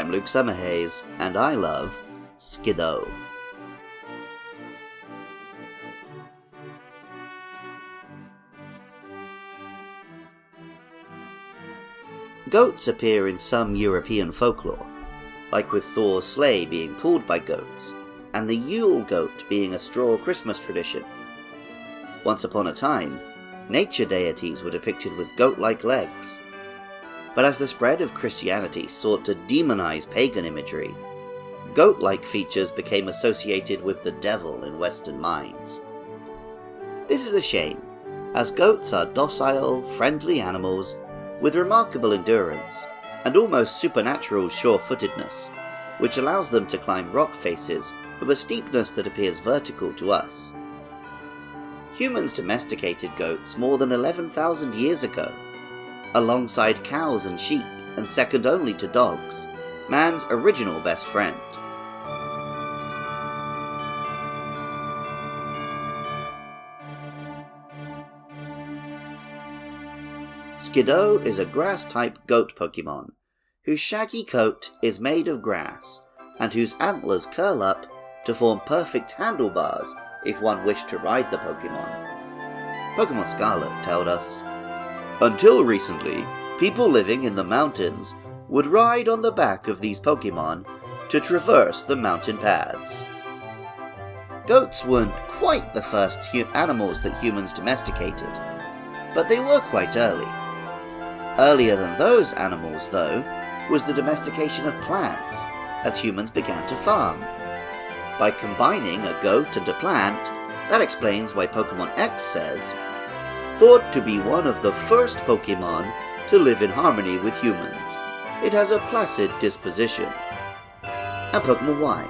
I'm Luke Summerhays, and I love Skiddo. Goats appear in some European folklore, like with Thor's sleigh being pulled by goats, and the Yule goat being a straw Christmas tradition. Once upon a time, nature deities were depicted with goat-like legs. But as the spread of Christianity sought to demonize pagan imagery, goat-like features became associated with the devil in Western minds. This is a shame, as goats are docile, friendly animals with remarkable endurance and almost supernatural sure-footedness, which allows them to climb rock faces with a steepness that appears vertical to us. Humans domesticated goats more than 11,000 years ago, alongside cows and sheep, and second only to dogs, man's original best friend. Skiddo is a grass-type goat Pokemon, whose shaggy coat is made of grass, and whose antlers curl up to form perfect handlebars if one wished to ride the Pokemon. Pokemon Scarlet told us, "Until recently, people living in the mountains would ride on the back of these Pokemon to traverse the mountain paths." Goats weren't quite the first animals that humans domesticated, but they were quite early. Earlier than those animals, though, was the domestication of plants, as humans began to farm. By combining a goat and a plant, that explains why Pokemon X says, "Thought to be one of the first Pokemon to live in harmony with humans. It has a placid disposition." And Pokemon Y.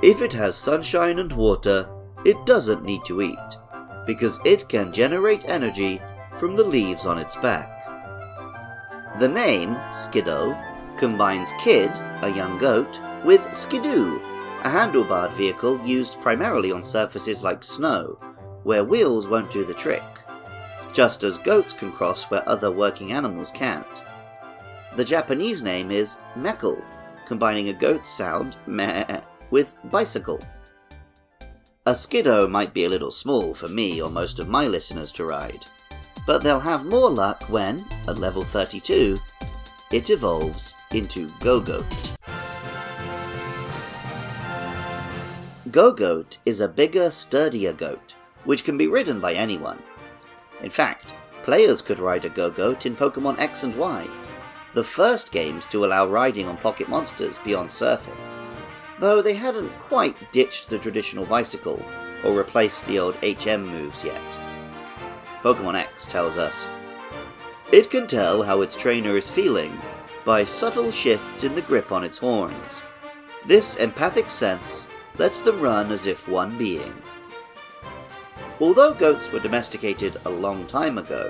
"If it has sunshine and water, it doesn't need to eat, because it can generate energy from the leaves on its back." The name, Skiddo, combines Kid, a young goat, with Skidoo, a handlebarred vehicle used primarily on surfaces like snow, where wheels won't do the trick, just as goats can cross where other working animals can't. The Japanese name is Mekl, combining a goat's sound, meh, with bicycle. A Skiddo might be a little small for me or most of my listeners to ride, but they'll have more luck when, at level 32, it evolves into Gogoat. Gogoat is a bigger, sturdier goat, which can be ridden by anyone. In fact, players could ride a Gogoat in Pokemon X and Y, the first games to allow riding on pocket monsters beyond surfing, though they hadn't quite ditched the traditional bicycle or replaced the old HM moves yet. Pokemon X tells us, "It can tell how its trainer is feeling by subtle shifts in the grip on its horns. This empathic sense lets them run as if one being." Although goats were domesticated a long time ago,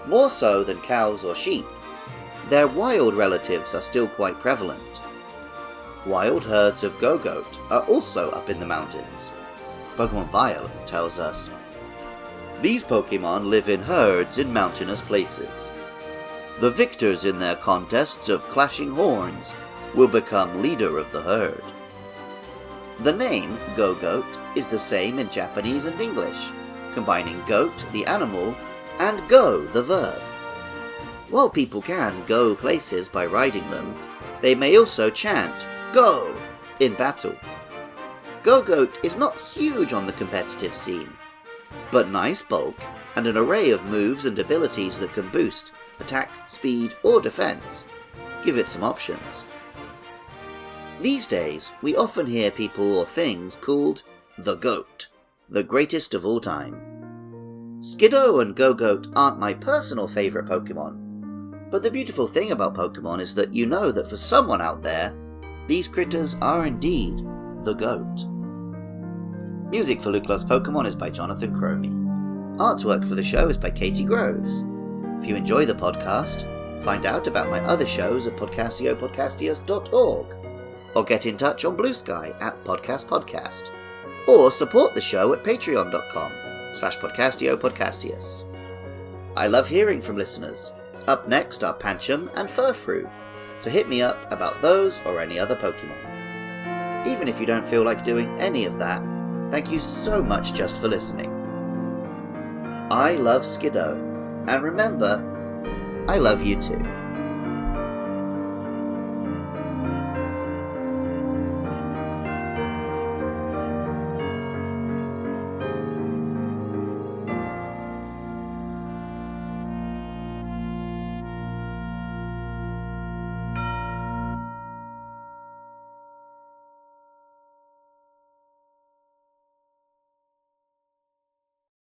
more so than cows or sheep, their wild relatives are still quite prevalent. Wild herds of Gogoat are also up in the mountains. Pokemon Violet tells us, "These Pokemon live in herds in mountainous places. The victors in their contests of clashing horns will become leader of the herd." The name Gogoat is the same in Japanese and English, combining goat, the animal, and go, the verb. While people can go places by riding them, they may also chant "Go!" in battle. Gogoat is not huge on the competitive scene, but nice bulk and an array of moves and abilities that can boost attack, speed, or defense give it some options. These days, we often hear people or things called the GOAT, the greatest of all time. Skiddo and Gogoat aren't my personal favourite Pokemon, but the beautiful thing about Pokemon is that you know that for someone out there, these critters are indeed the GOAT. Music for Luke Loves Pokemon is by Jonathan Cromie. Artwork for the show is by Katie Groves. If you enjoy the podcast, find out about my other shows at podcastiopodcastius.org, or get in touch on Blue Sky at podcastpodcast, or support the show at patreon.com/podcastiopodcastius. I love hearing from listeners. Up next are Pancham and Furfrou. so hit me up about those or any other Pokemon. Even if you don't feel like doing any of that, thank you so much just for listening. I love Skiddo, and remember, I love you too.